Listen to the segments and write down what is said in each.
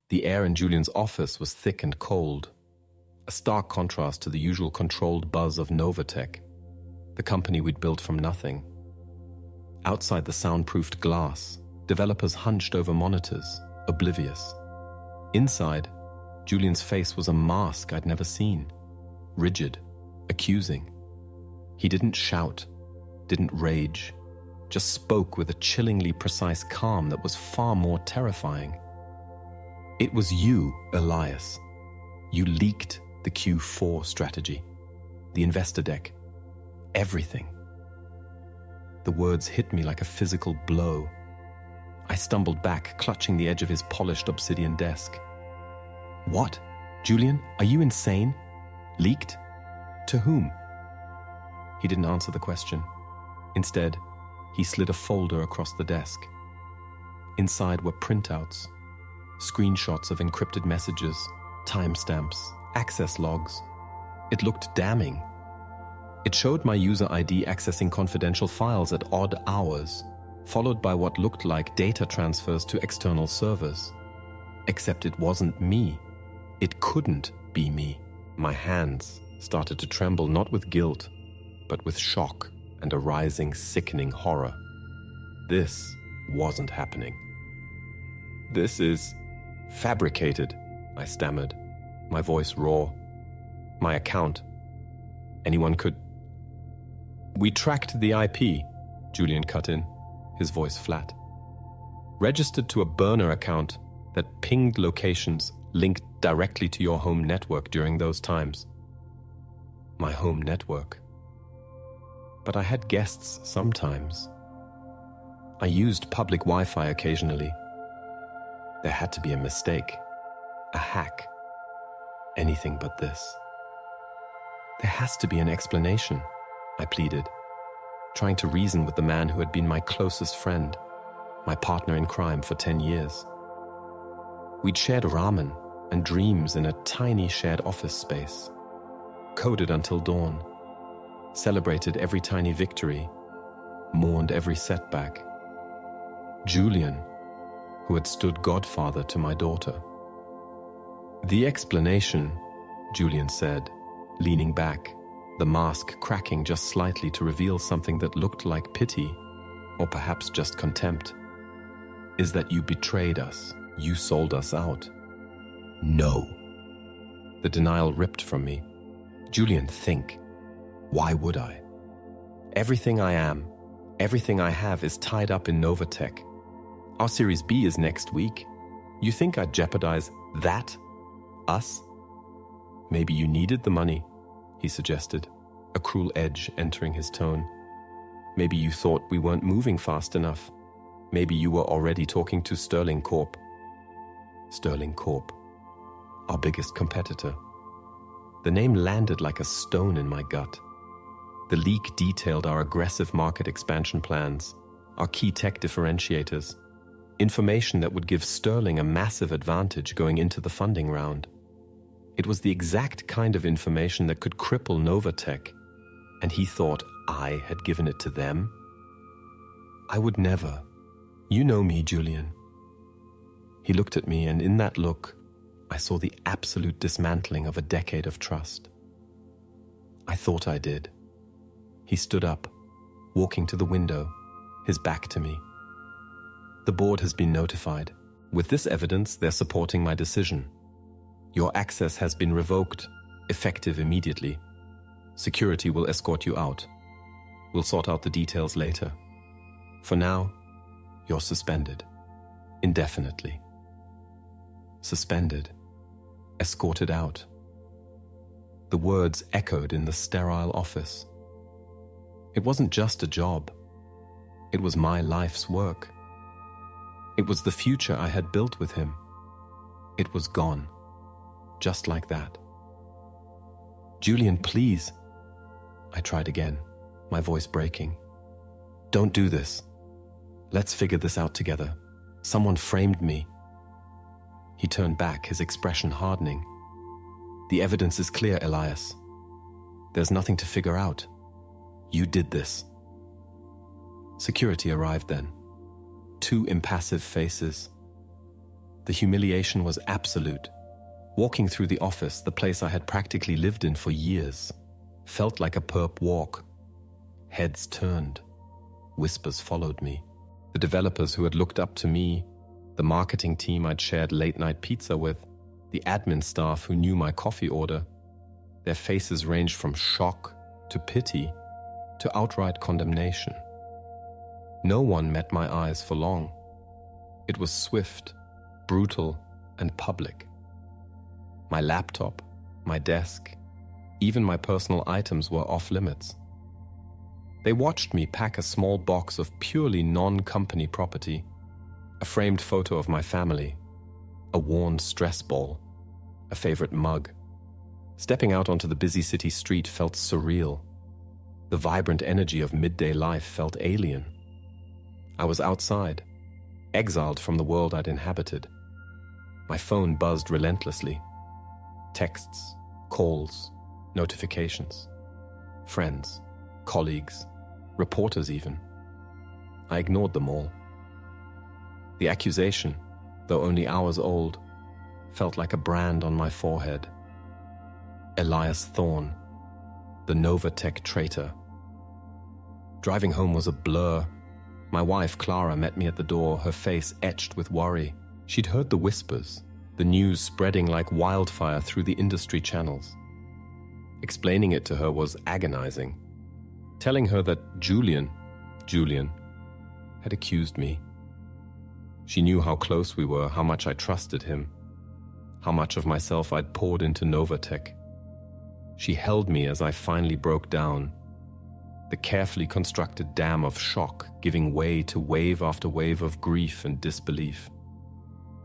The air in Julian's office was thick and cold, a stark contrast to the usual controlled buzz of Novatech, the company we'd built from nothing. Outside the soundproofed glass, developers hunched over monitors, oblivious. Inside, Julian's face was a mask I'd never seen, rigid, accusing. He didn't shout, didn't rage, just spoke with a chillingly precise calm that was far more terrifying. It was you, Elias. You leaked the Q4 strategy, the investor deck, everything. The words hit me like a physical blow. I stumbled back, clutching the edge of his polished obsidian desk. What? Julian, are you insane? Leaked? To whom? He didn't answer the question. Instead, he slid a folder across the desk. Inside were printouts, screenshots of encrypted messages, timestamps, access logs. It looked damning. It showed my user ID accessing confidential files at odd hours, followed by what looked like data transfers to external servers. Except it wasn't me. It couldn't be me. My hands started to tremble not with guilt, but with shock and a rising, sickening horror. This wasn't happening. This is fabricated, I stammered, my voice raw. My account. Anyone could... We tracked the IP, Julian cut in, his voice flat. Registered to a burner account that pinged locations linked directly to your home network during those times. My home network. But I had guests sometimes. I used public Wi-Fi occasionally. There had to be a mistake, a hack, anything but this. There has to be an explanation, I pleaded, trying to reason with the man who had been my closest friend, my partner in crime for 10 years. We'd shared ramen and dreams in a tiny shared office space, coded until dawn, celebrated every tiny victory, mourned every setback. Julian, who had stood godfather to my daughter. The explanation, Julian said, leaning back, the mask cracking just slightly to reveal something that looked like pity, or perhaps just contempt, is that you betrayed us. You sold us out. No. The denial ripped from me. Julian, think. Why would I? Everything I am, everything I have is tied up in Novatech. Our Series B is next week. You think I'd jeopardize that? Us? Maybe you needed the money, he suggested, a cruel edge entering his tone. Maybe you thought we weren't moving fast enough. Maybe you were already talking to Sterling Corp. Sterling Corp, our biggest competitor. The name landed like a stone in my gut. The leak detailed our aggressive market expansion plans, our key tech differentiators, information that would give Sterling a massive advantage going into the funding round. It was the exact kind of information that could cripple Novatech, and he thought I had given it to them? I would never. You know me, Julian. He looked at me, and in that look, I saw the absolute dismantling of a decade of trust. I thought I did. He stood up, walking to the window, his back to me. The board has been notified. With this evidence, they're supporting my decision. Your access has been revoked, effective immediately. Security will escort you out. We'll sort out the details later. For now, you're suspended. Indefinitely. Suspended. Escorted out. The words echoed in the sterile office. It wasn't just a job. It was my life's work. It was the future I had built with him. It was gone. Just like that. Julian, please. I tried again, my voice breaking. Don't do this. Let's figure this out together. Someone framed me. He turned back, his expression hardening. The evidence is clear, Elias. There's nothing to figure out. You did this. Security arrived then. Two impassive faces. The humiliation was absolute. Walking through the office, the place I had practically lived in for years, felt like a perp walk. Heads turned. Whispers followed me. The developers who had looked up to me, the marketing team I'd shared late-night pizza with, the admin staff who knew my coffee order, their faces ranged from shock to pity to outright condemnation. No one met my eyes for long. It was swift, brutal, and public. My laptop, my desk, even my personal items were off limits. They watched me pack a small box of purely non-company property, a framed photo of my family, a worn stress ball, a favorite mug. Stepping out onto the busy city street felt surreal. The vibrant energy of midday life felt alien. I was outside, exiled from the world I'd inhabited. My phone buzzed relentlessly. Texts, calls, notifications. Friends, colleagues, reporters even. I ignored them all. The accusation, though only hours old, felt like a brand on my forehead. Elias Thorne, the Novatech traitor. Driving home was a blur. My wife, Clara, met me at the door, her face etched with worry. She'd heard the whispers, the news spreading like wildfire through the industry channels. Explaining it to her was agonizing. Telling her that Julian, had accused me. She knew how close we were, how much I trusted him, how much of myself I'd poured into Novatech. She held me as I finally broke down, the carefully constructed dam of shock giving way to wave after wave of grief and disbelief.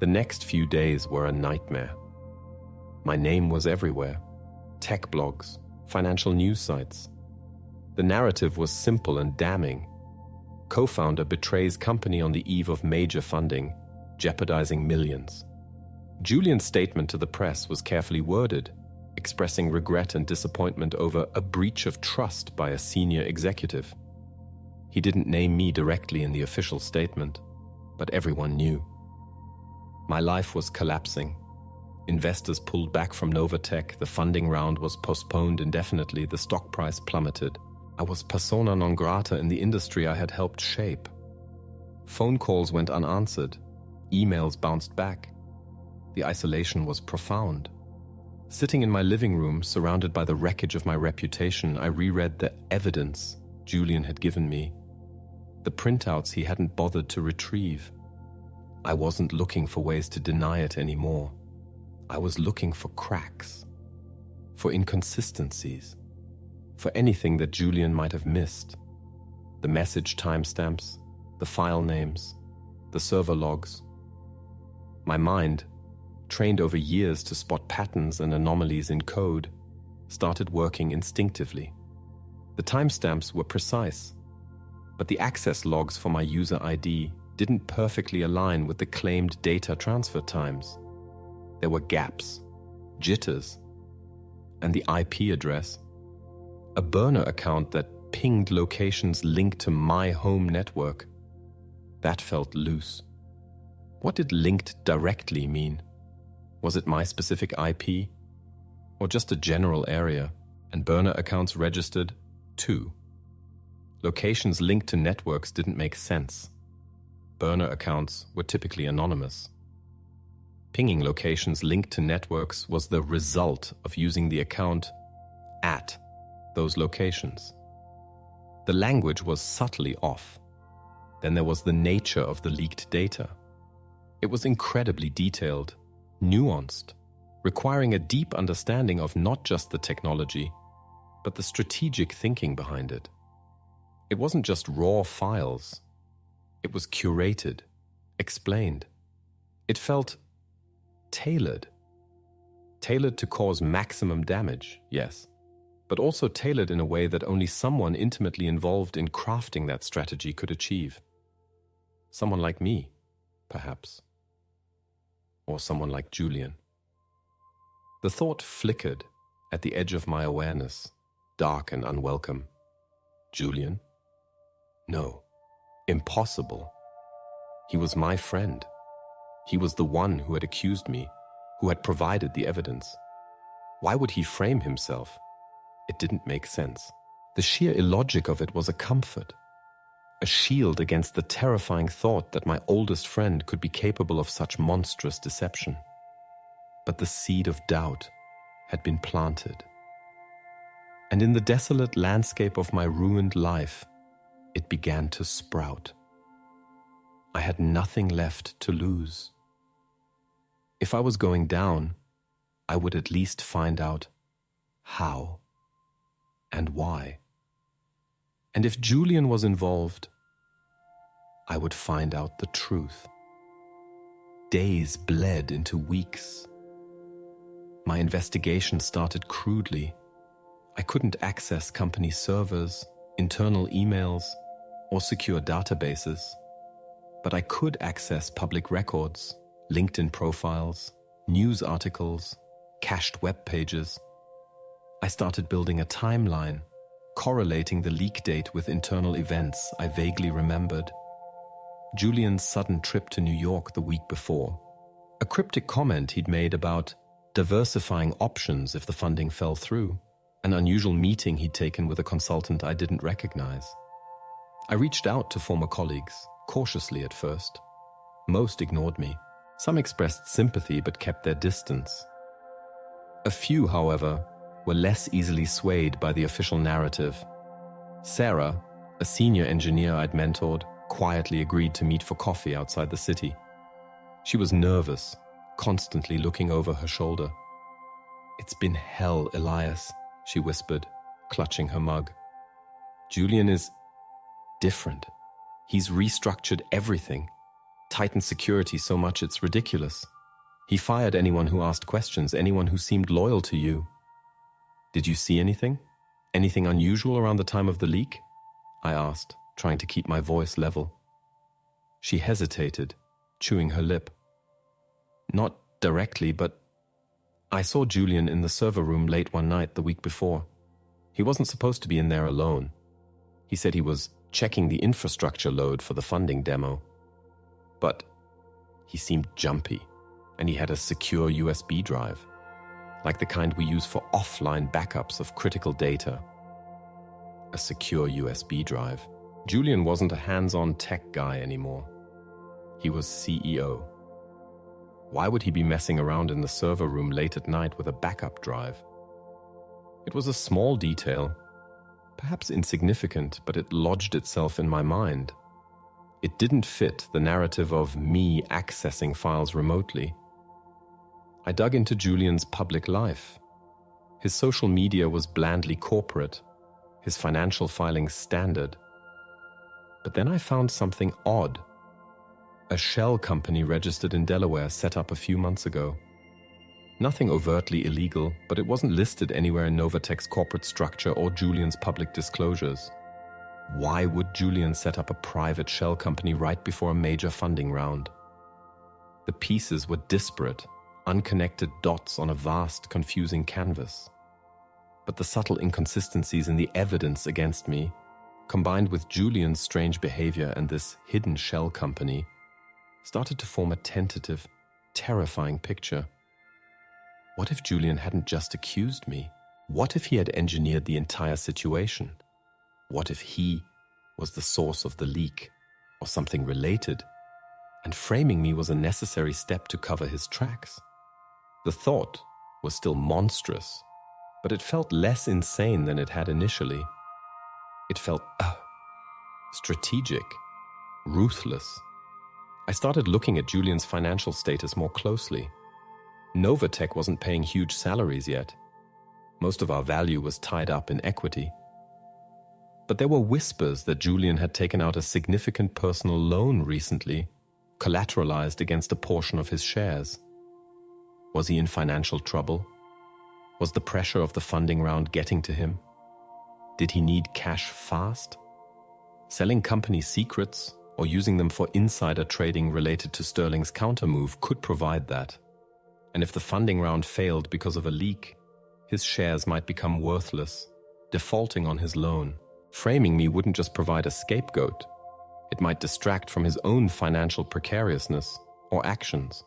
The next few days were a nightmare. My name was everywhere. Tech blogs, financial news sites. The narrative was simple and damning. Co-founder betrays company on the eve of major funding, jeopardizing millions. Julian's statement to the press was carefully worded, expressing regret and disappointment over a breach of trust by a senior executive. He didn't name me directly in the official statement, but everyone knew. My life was collapsing. Investors pulled back from Novatech, the funding round was postponed indefinitely, the stock price plummeted. I was persona non grata in the industry I had helped shape. Phone calls went unanswered. Emails bounced back. The isolation was profound. Sitting in my living room, surrounded by the wreckage of my reputation, I reread the evidence Julian had given me, the printouts he hadn't bothered to retrieve. I wasn't looking for ways to deny it anymore. I was looking for cracks, for inconsistencies, for anything that Julian might have missed. The message timestamps, the file names, the server logs. My mind, trained over years to spot patterns and anomalies in code, started working instinctively. The timestamps were precise, but the access logs for my user ID didn't perfectly align with the claimed data transfer times. There were gaps, jitters, and the IP address, a burner account that pinged locations linked to my home network. That felt loose. What did linked directly mean? Was it my specific IP? Or just a general area? And burner accounts registered too. Locations linked to networks didn't make sense. Burner accounts were typically anonymous. Pinging locations linked to networks was the result of using the account at those locations. The language was subtly off. Then there was the nature of the leaked data. It was incredibly detailed, nuanced, requiring a deep understanding of not just the technology, but the strategic thinking behind it. It wasn't just raw files. It was curated, explained. It felt tailored. Tailored to cause maximum damage, yes, but also tailored in a way that only someone intimately involved in crafting that strategy could achieve. Someone like me, perhaps. Or someone like Julian. The thought flickered at the edge of my awareness, dark and unwelcome. Julian? No. Impossible. He was my friend. He was the one who had accused me, who had provided the evidence. Why would he frame himself? It didn't make sense. The sheer illogic of it was a comfort, a shield against the terrifying thought that my oldest friend could be capable of such monstrous deception. But the seed of doubt had been planted. And in the desolate landscape of my ruined life, it began to sprout. I had nothing left to lose. If I was going down, I would at least find out how and why. And if Julian was involved, I would find out the truth. Days bled into weeks. My investigation started crudely. I couldn't access company servers, internal emails, or secure databases, but I could access public records, LinkedIn profiles, news articles, cached web pages. I started building a timeline, correlating the leak date with internal events I vaguely remembered. Julian's sudden trip to New York the week before, a cryptic comment he'd made about diversifying options if the funding fell through, an unusual meeting he'd taken with a consultant I didn't recognize. I reached out to former colleagues, cautiously at first. Most ignored me. Some expressed sympathy but kept their distance. A few, however, were less easily swayed by the official narrative. Sarah, a senior engineer I'd mentored, quietly agreed to meet for coffee outside the city. She was nervous, constantly looking over her shoulder. "It's been hell, Elias," she whispered, clutching her mug. "Julian is different. He's restructured everything, tightened security so much it's ridiculous. He fired anyone who asked questions, anyone who seemed loyal to you. Did you see anything? Anything unusual around the time of the leak?" I asked, trying to keep my voice level. She hesitated, chewing her lip. "Not directly, but I saw Julian in the server room late one night the week before. He wasn't supposed to be in there alone. He said he was checking the infrastructure load for the funding demo. But he seemed jumpy, and he had a secure USB drive, like the kind we use for offline backups of critical data." A secure USB drive. Julian wasn't a hands-on tech guy anymore. He was CEO. Why would he be messing around in the server room late at night with a backup drive? It was a small detail, perhaps insignificant, but it lodged itself in my mind. It didn't fit the narrative of me accessing files remotely. I dug into Julian's public life. His social media was blandly corporate, his financial filings standard. But then I found something odd. A shell company registered in Delaware set up a few months ago. Nothing overtly illegal, but it wasn't listed anywhere in Novatech's corporate structure or Julian's public disclosures. Why would Julian set up a private shell company right before a major funding round? The pieces were disparate, unconnected dots on a vast, confusing canvas. But the subtle inconsistencies in the evidence against me, combined with Julian's strange behavior and this hidden shell company, started to form a tentative, terrifying picture. What if Julian hadn't just accused me? What if he had engineered the entire situation? What if he was the source of the leak, or something related, and framing me was a necessary step to cover his tracks? The thought was still monstrous, but it felt less insane than it had initially. It felt strategic, ruthless. I started looking at Julian's financial status more closely. Novatech wasn't paying huge salaries yet. Most of our value was tied up in equity. But there were whispers that Julian had taken out a significant personal loan recently, collateralized against a portion of his shares. Was he in financial trouble? Was the pressure of the funding round getting to him? Did he need cash fast? Selling company secrets or using them for insider trading related to Sterling's countermove could provide that. And if the funding round failed because of a leak, his shares might become worthless, defaulting on his loan. Framing me wouldn't just provide a scapegoat. It might distract from his own financial precariousness, or actions.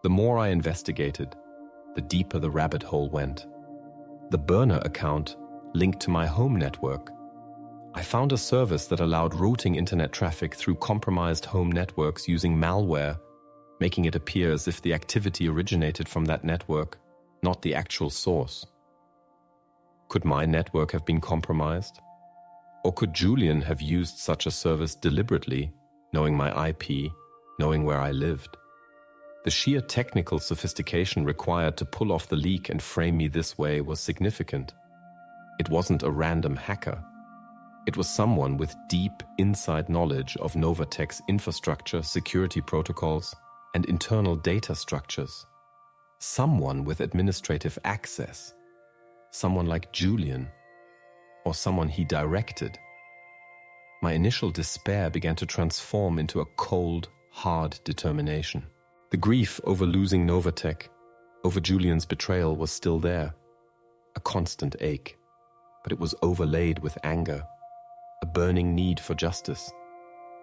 The more I investigated, the deeper the rabbit hole went. The burner account linked to my home network. I found a service that allowed routing internet traffic through compromised home networks using malware, making it appear as if the activity originated from that network, not the actual source. Could my network have been compromised? Or could Julian have used such a service deliberately, knowing my IP, knowing where I lived? The sheer technical sophistication required to pull off the leak and frame me this way was significant. It wasn't a random hacker. It was someone with deep inside knowledge of Novatech's infrastructure, security protocols, and internal data structures. Someone with administrative access. Someone like Julian. Or someone he directed. My initial despair began to transform into a cold, hard determination. The grief over losing Novatech, over Julian's betrayal was still there. A constant ache. But it was overlaid with anger. A burning need for justice.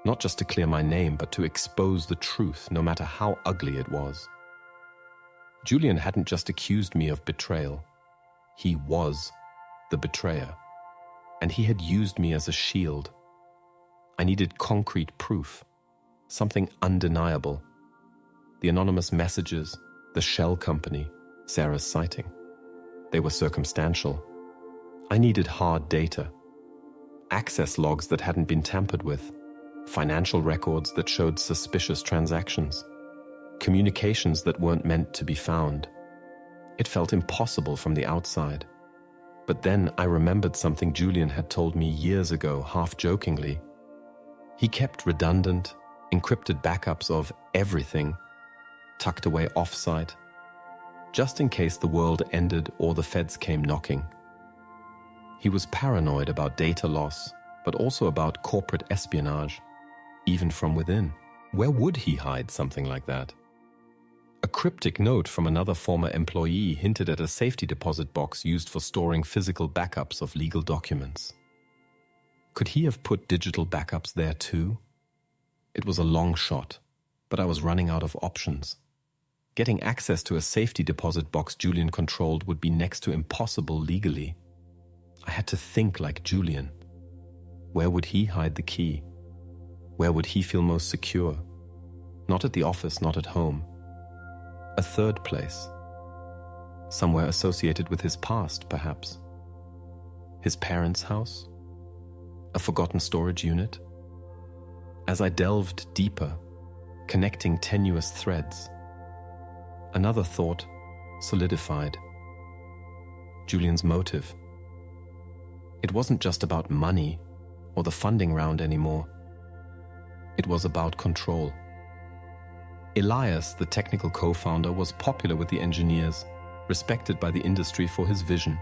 Not just to clear my name, but to expose the truth, no matter how ugly it was. Julian hadn't just accused me of betrayal. He was the betrayer. And he had used me as a shield. I needed concrete proof. Something undeniable. The anonymous messages, the shell company, Sarah's sighting. They were circumstantial. I needed hard data. Access logs that hadn't been tampered with. Financial records that showed suspicious transactions. Communications that weren't meant to be found. It felt impossible from the outside. But then I remembered something Julian had told me years ago, half-jokingly. He kept redundant, encrypted backups of everything, tucked away off-site, just in case the world ended or the feds came knocking. He was paranoid about data loss, but also about corporate espionage, even from within. Where would he hide something like that? A cryptic note from another former employee hinted at a safety deposit box used for storing physical backups of legal documents. Could he have put digital backups there too? It was a long shot, but I was running out of options. Getting access to a safety deposit box Julian controlled would be next to impossible legally. I had to think like Julian. Where would he hide the key? Where would he feel most secure? Not at the office, not at home. A third place. Somewhere associated with his past, perhaps. His parents' house? A forgotten storage unit? As I delved deeper, connecting tenuous threads, another thought solidified. Julian's motive. It wasn't just about money or the funding round anymore. It was about control. Elias, the technical co-founder, was popular with the engineers, respected by the industry for his vision.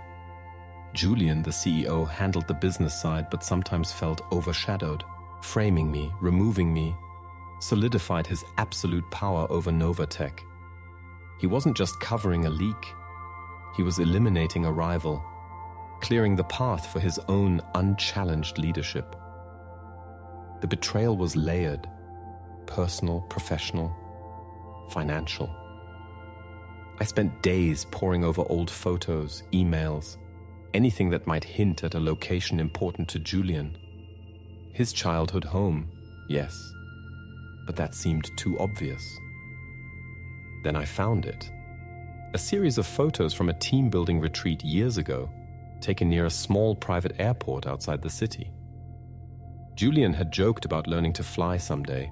Julian, the CEO, handled the business side but sometimes felt overshadowed, framing me, removing me, solidified his absolute power over Novatech. He wasn't just covering a leak, he was eliminating a rival, clearing the path for his own unchallenged leadership. The betrayal was layered, personal, professional, financial. I spent days poring over old photos, emails, anything that might hint at a location important to Julian. His childhood home, yes, but that seemed too obvious. Then I found it. A series of photos from a team-building retreat years ago, taken near a small private airport outside the city. Julian had joked about learning to fly someday.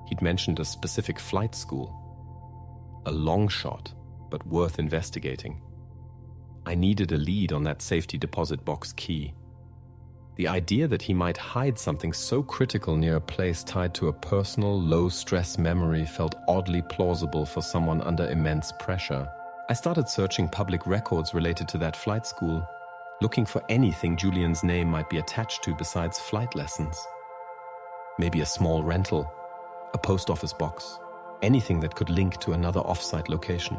He'd mentioned a specific flight school. A long shot, but worth investigating. I needed a lead on that safety deposit box key. The idea that he might hide something so critical near a place tied to a personal, low-stress memory felt oddly plausible for someone under immense pressure. I started searching public records related to that flight school, looking for anything Julian's name might be attached to besides flight lessons. Maybe a small rental, a post office box, anything that could link to another off-site location.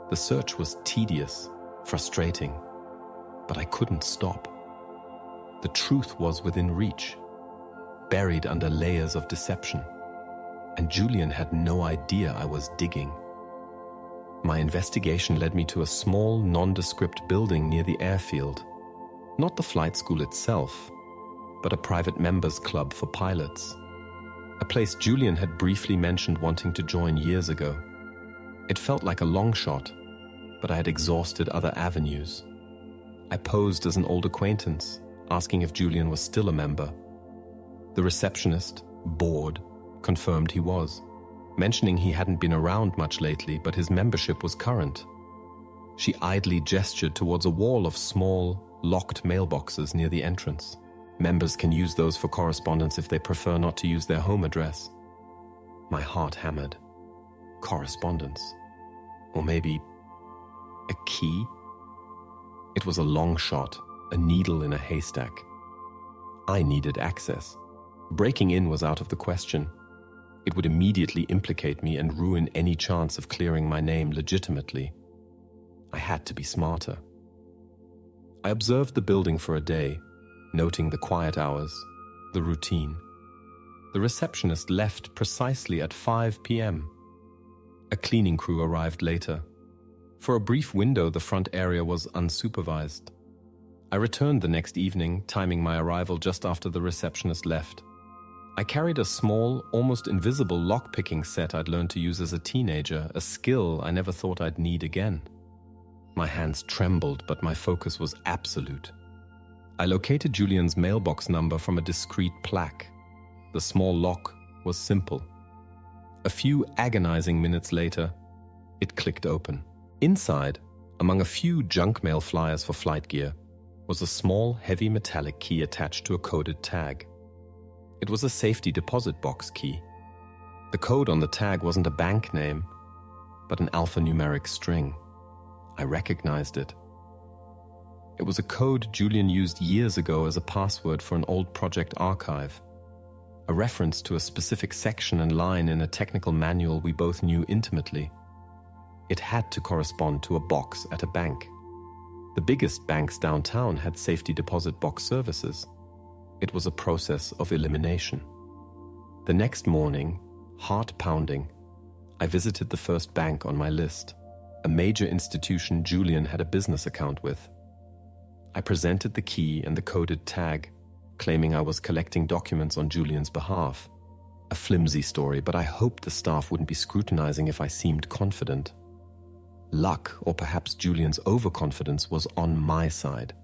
The search was tedious, frustrating, but I couldn't stop. The truth was within reach, buried under layers of deception. and Julian had no idea I was digging. My investigation led me to a small, nondescript building near the airfield. Not the flight school itself, but a private members club for pilots. A place Julian had briefly mentioned wanting to join years ago. It felt like a long shot, but I had exhausted other avenues. I posed as an old acquaintance, asking if Julian was still a member. The receptionist, bored, confirmed he was, mentioning he hadn't been around much lately, but his membership was current. She idly gestured towards a wall of small, locked mailboxes near the entrance. Members can use those for correspondence if they prefer not to use their home address. My heart hammered. Correspondence. Or maybe a key? It was a long shot, a needle in a haystack. I needed access. Breaking in was out of the question. It would immediately implicate me and ruin any chance of clearing my name legitimately. I had to be smarter. I observed the building for a day, noting the quiet hours, the routine. The receptionist left precisely at 5 p.m. A cleaning crew arrived later. For a brief window, the front area was unsupervised. I returned the next evening, timing my arrival just after the receptionist left. I carried a small, almost invisible lock-picking set I'd learned to use as a teenager, a skill I never thought I'd need again. My hands trembled, but my focus was absolute. I located Julian's mailbox number from a discreet plaque. The small lock was simple. A few agonizing minutes later, it clicked open. Inside, among a few junk mail flyers for flight gear, was a small, heavy metallic key attached to a coded tag. It was a safety deposit box key. The code on the tag wasn't a bank name, but an alphanumeric string. I recognized it. It was a code Julian used years ago as a password for an old project archive, a reference to a specific section and line in a technical manual we both knew intimately. It had to correspond to a box at a bank. The biggest banks downtown had safety deposit box services. It was a process of elimination. The next morning, heart pounding, I visited the first bank on my list, a major institution Julian had a business account with. I presented the key and the coded tag, claiming I was collecting documents on Julian's behalf. A flimsy story, but I hoped the staff wouldn't be scrutinizing if I seemed confident. Luck, or perhaps Julian's overconfidence, was on my side.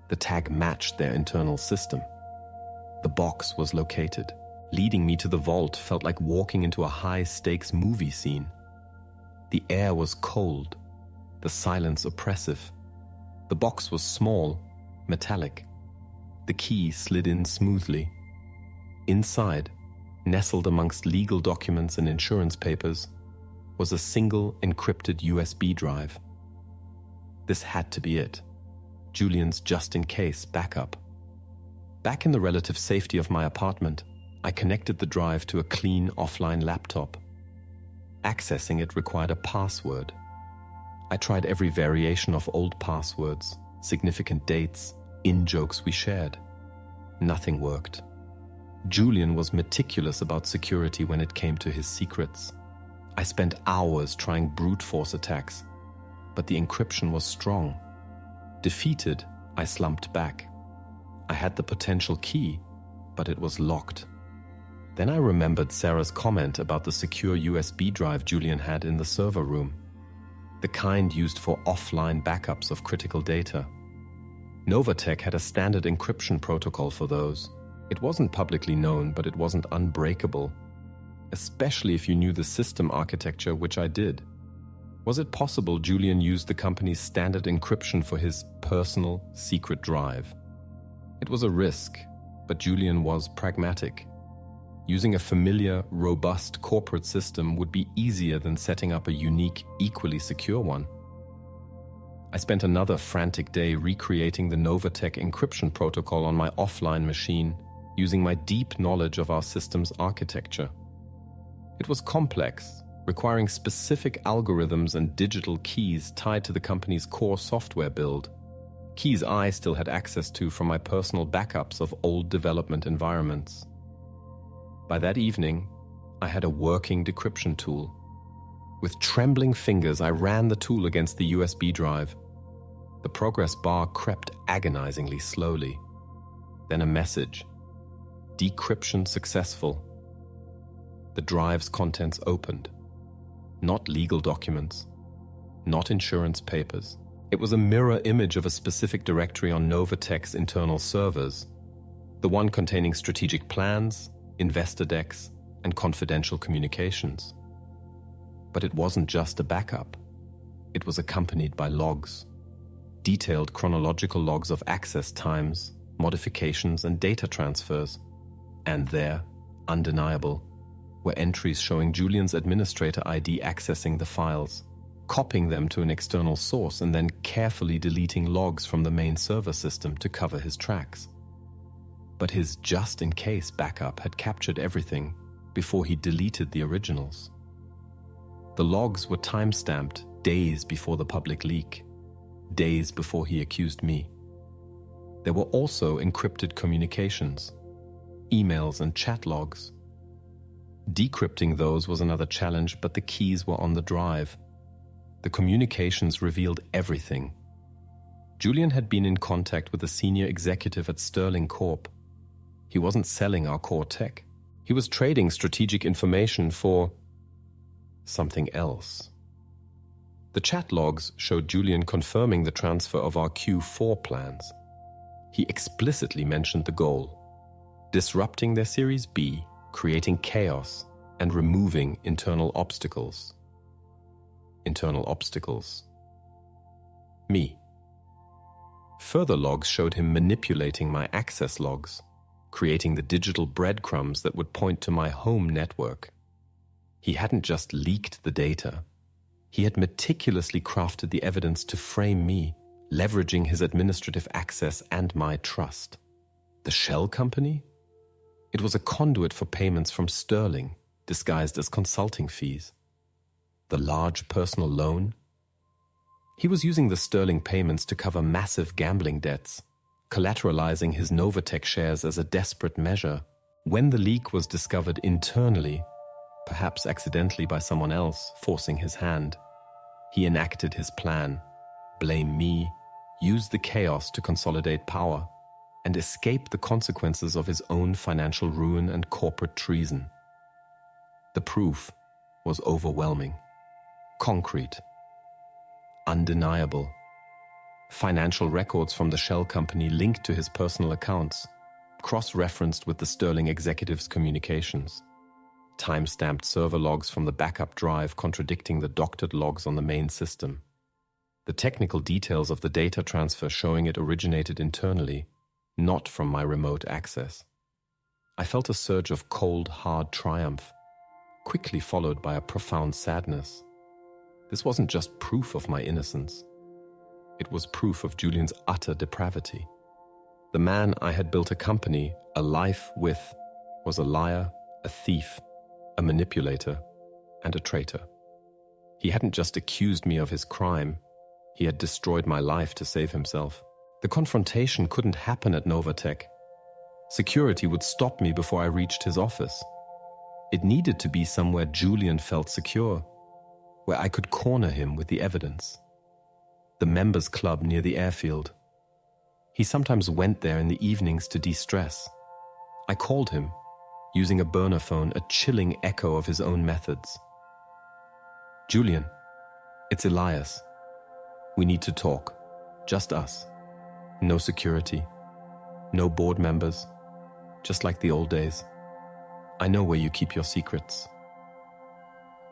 The tag matched their internal system. The box was located. Leading me to the vault felt like walking into a high-stakes movie scene. The air was cold, the silence oppressive. The box was small, metallic. The key slid in smoothly. Inside, nestled amongst legal documents and insurance papers, was a single encrypted USB drive. This had to be it. Julian's just-in-case backup. Back in the relative safety of my apartment, I connected the drive to a clean offline laptop. Accessing it required a password. I tried every variation of old passwords, significant dates, in-jokes we shared. Nothing worked. Julian was meticulous about security when it came to his secrets. I spent hours trying brute force attacks, but the encryption was strong. Defeated, I slumped back. I had the potential key, but it was locked. Then I remembered Sarah's comment about the secure USB drive Julian had in the server room, the kind used for offline backups of critical data. Novatech had a standard encryption protocol for those. It wasn't publicly known, but it wasn't unbreakable, especially if you knew the system architecture, which I did. Was it possible Julian used the company's standard encryption for his personal secret drive? It was a risk, but Julian was pragmatic. Using a familiar, robust corporate system would be easier than setting up a unique, equally secure one. I spent another frantic day recreating the Novatech encryption protocol on my offline machine, using my deep knowledge of our system's architecture. It was complex, requiring specific algorithms and digital keys tied to the company's core software build, keys I still had access to from my personal backups of old development environments. By that evening, I had a working decryption tool. With trembling fingers, I ran the tool against the USB drive. The progress bar crept agonizingly slowly. Then a message. Decryption successful. The drive's contents opened. Not legal documents. Not insurance papers. It was a mirror image of a specific directory on Novatech's internal servers. The one containing strategic plans, investor decks, and confidential communications. But it wasn't just a backup. It was accompanied by logs. Detailed chronological logs of access times, modifications, and data transfers. And there, undeniable, were entries showing Julian's administrator ID accessing the files, copying them to an external source, and then carefully deleting logs from the main server system to cover his tracks. But his just-in-case backup had captured everything before he deleted the originals. The logs were time-stamped days before the public leak, days before he accused me. There were also encrypted communications, emails and chat logs. Decrypting those was another challenge, but the keys were on the drive. The communications revealed everything. Julian had been in contact with a senior executive at Sterling Corp. He wasn't selling our core tech. He was trading strategic information for something else. The chat logs showed Julian confirming the transfer of our Q4 plans. He explicitly mentioned the goal: disrupting their Series B, creating chaos, and removing internal obstacles. Internal obstacles. Me. Further logs showed him manipulating my access logs, creating the digital breadcrumbs that would point to my home network. He hadn't just leaked the data. He had meticulously crafted the evidence to frame me, leveraging his administrative access and my trust. The shell company? It was a conduit for payments from Sterling, disguised as consulting fees. The large personal loan? He was using the Sterling payments to cover massive gambling debts, collateralizing his Novatech shares as a desperate measure. When the leak was discovered internally, perhaps accidentally by someone else forcing his hand, he enacted his plan: blame me, use the chaos to consolidate power, and escape the consequences of his own financial ruin and corporate treason. The proof was overwhelming, concrete, undeniable. Financial records from the shell company linked to his personal accounts, cross-referenced with the Sterling executive's communications. Time-stamped server logs from the backup drive contradicting the doctored logs on the main system. The technical details of the data transfer showing it originated internally, not from my remote access. I felt a surge of cold, hard triumph, quickly followed by a profound sadness. This wasn't just proof of my innocence. It was proof of Julian's utter depravity. The man I had built a company, a life with, was a liar, a thief, a manipulator, and a traitor. He hadn't just accused me of his crime, he had destroyed my life to save himself. The confrontation couldn't happen at Novatech. Security would stop me before I reached his office. It needed to be somewhere Julian felt secure, where I could corner him with the evidence. The members' club near the airfield. He sometimes went there in the evenings to de-stress. I called him, using a burner phone, a chilling echo of his own methods. Julian, it's Elias. We need to talk. Just us. No security. No board members. Just like the old days. I know where you keep your secrets.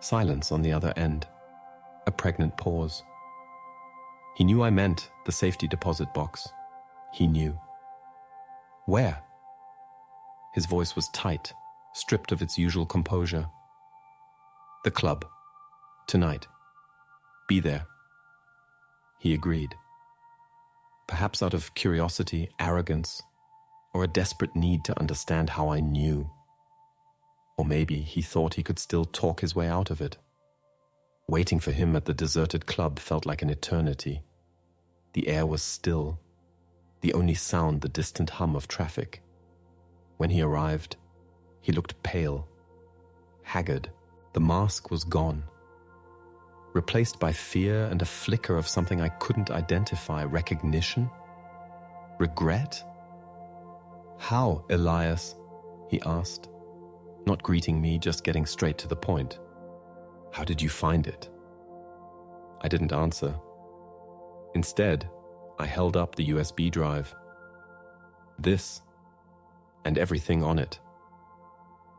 Silence on the other end. A pregnant pause. He knew I meant the safety deposit box. He knew. Where? His voice was tight, stripped of its usual composure. The club. Tonight. Be there. He agreed. Perhaps out of curiosity, arrogance, or a desperate need to understand how I knew. Or maybe he thought he could still talk his way out of it. Waiting for him at the deserted club felt like an eternity. The air was still, the only sound the distant hum of traffic. When he arrived, he looked pale, haggard. The mask was gone, replaced by fear and a flicker of something I couldn't identify. Recognition? Regret? How, Elias? He asked, not greeting me, just getting straight to the point. How did you find it? I didn't answer. Instead, I held up the USB drive. This, and everything on it.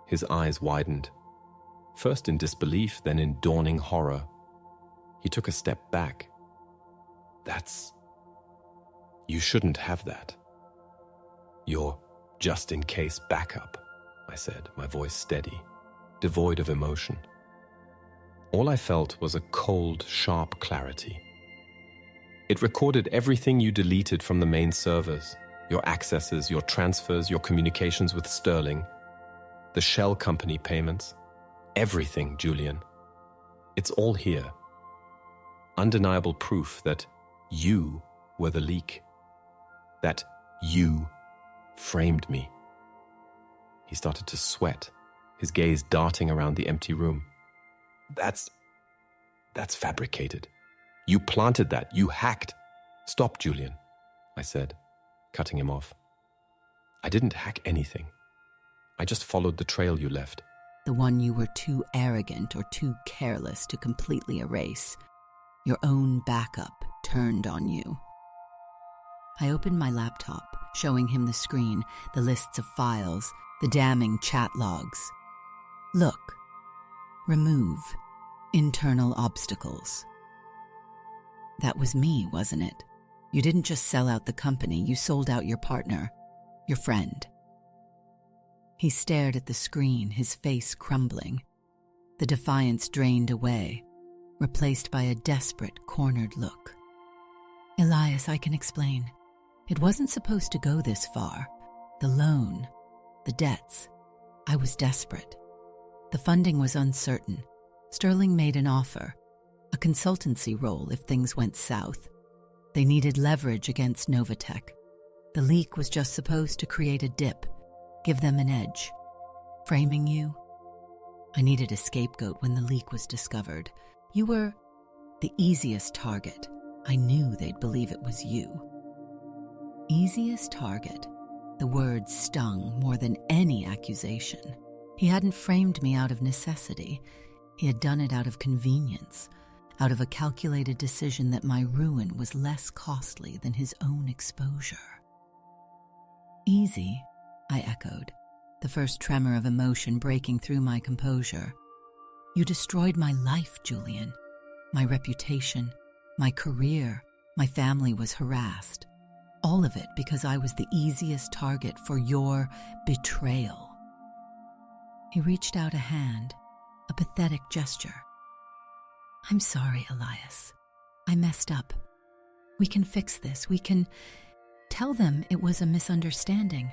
His eyes widened, first in disbelief, then in dawning horror. He took a step back. You shouldn't have that. Your just-in-case backup, I said, my voice steady, devoid of emotion. All I felt was a cold, sharp clarity. It recorded everything you deleted from the main servers, your accesses, your transfers, your communications with Sterling, the shell company payments, everything, Julian. It's all here. Undeniable proof that you were the leak, that you framed me. He started to sweat, his gaze darting around the empty room. That's fabricated. You planted that. You hacked. Stop, Julian, I said, cutting him off. I didn't hack anything. I just followed the trail you left. The one you were too arrogant or too careless to completely erase. Your own backup turned on you. I opened my laptop, showing him the screen, the lists of files, the damning chat logs. Look. Remove. Internal obstacles. That was me, wasn't it? You didn't just sell out the company, you sold out your partner, your friend. He stared at the screen, his face crumbling. The defiance drained away, replaced by a desperate, cornered look. Elias, I can explain. It wasn't supposed to go this far. The loan, the debts. I was desperate. The funding was uncertain. Sterling made an offer, a consultancy role if things went south. They needed leverage against Novatech. The leak was just supposed to create a dip, give them an edge. Framing you? I needed a scapegoat when the leak was discovered. You were the easiest target. I knew they'd believe it was you. Easiest target. The word stung more than any accusation. He hadn't framed me out of necessity. He had done it out of convenience, out of a calculated decision that my ruin was less costly than his own exposure. Easy, I echoed, the first tremor of emotion breaking through my composure. You destroyed my life, Julian. My reputation, my career, my family was harassed. All of it because I was the easiest target for your betrayal. He reached out a hand, a pathetic gesture. I'm sorry, Elias. I messed up. We can fix this. We can tell them it was a misunderstanding.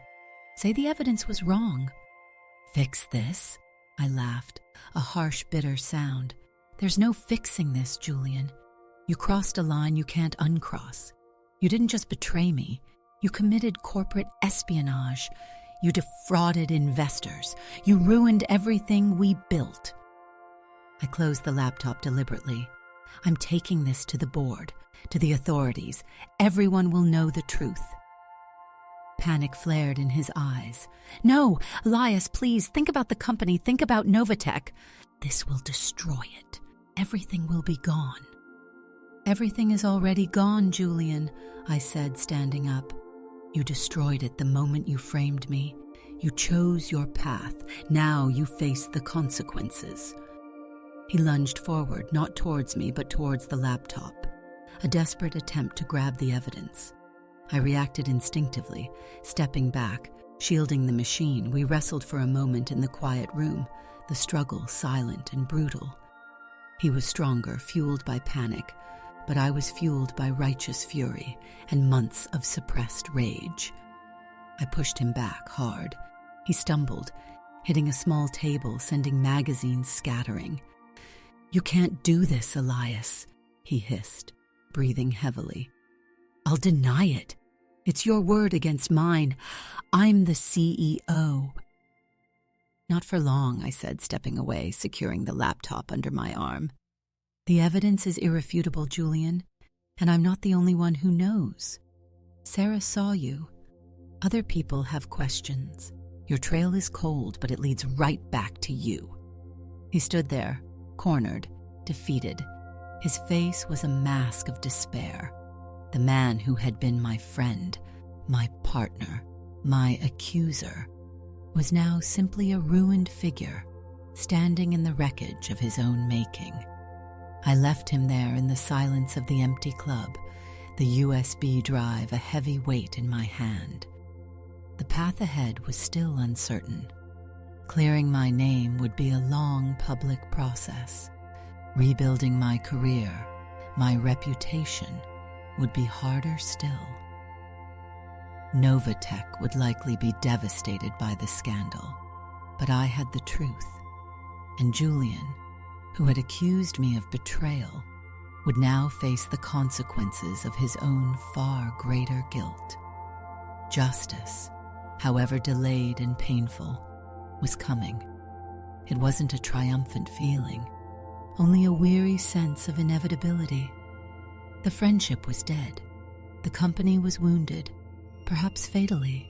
Say the evidence was wrong. Fix this? I laughed, a harsh, bitter sound. There's no fixing this, Julian. You crossed a line you can't uncross. You didn't just betray me. You committed corporate espionage. You defrauded investors. You ruined everything we built. I closed the laptop deliberately. I'm taking this to the board, to the authorities. Everyone will know the truth. Panic flared in his eyes. No, Elias, please, think about the company. Think about Novatech. This will destroy it. Everything will be gone. Everything is already gone, Julian, I said, standing up. You destroyed it the moment you framed me. You chose your path. Now you face the consequences. He lunged forward, not towards me, but towards the laptop. A desperate attempt to grab the evidence. I reacted instinctively, stepping back, shielding the machine. We wrestled for a moment in the quiet room, the struggle silent and brutal. He was stronger, fueled by panic, but I was fueled by righteous fury and months of suppressed rage. I pushed him back hard. He stumbled, hitting a small table, sending magazines scattering. You can't do this, Elias, he hissed, breathing heavily. I'll deny it. It's your word against mine. I'm the CEO. Not for long, I said, stepping away, securing the laptop under my arm. The evidence is irrefutable, Julian, and I'm not the only one who knows. Sarah saw you. Other people have questions. Your trail is cold, but it leads right back to you. He stood there, cornered, defeated. His face was a mask of despair. The man who had been my friend, my partner, my accuser, was now simply a ruined figure, standing in the wreckage of his own making. I left him there in the silence of the empty club, the USB drive a heavy weight in my hand. The path ahead was still uncertain. Clearing my name would be a long public process. Rebuilding my career, my reputation, would be harder still. Novatech would likely be devastated by the scandal, but I had the truth, and Julian, who had accused me of betrayal, would now face the consequences of his own far greater guilt. Justice, however delayed and painful, was coming. It wasn't a triumphant feeling, only a weary sense of inevitability. The friendship was dead. The company was wounded, perhaps fatally.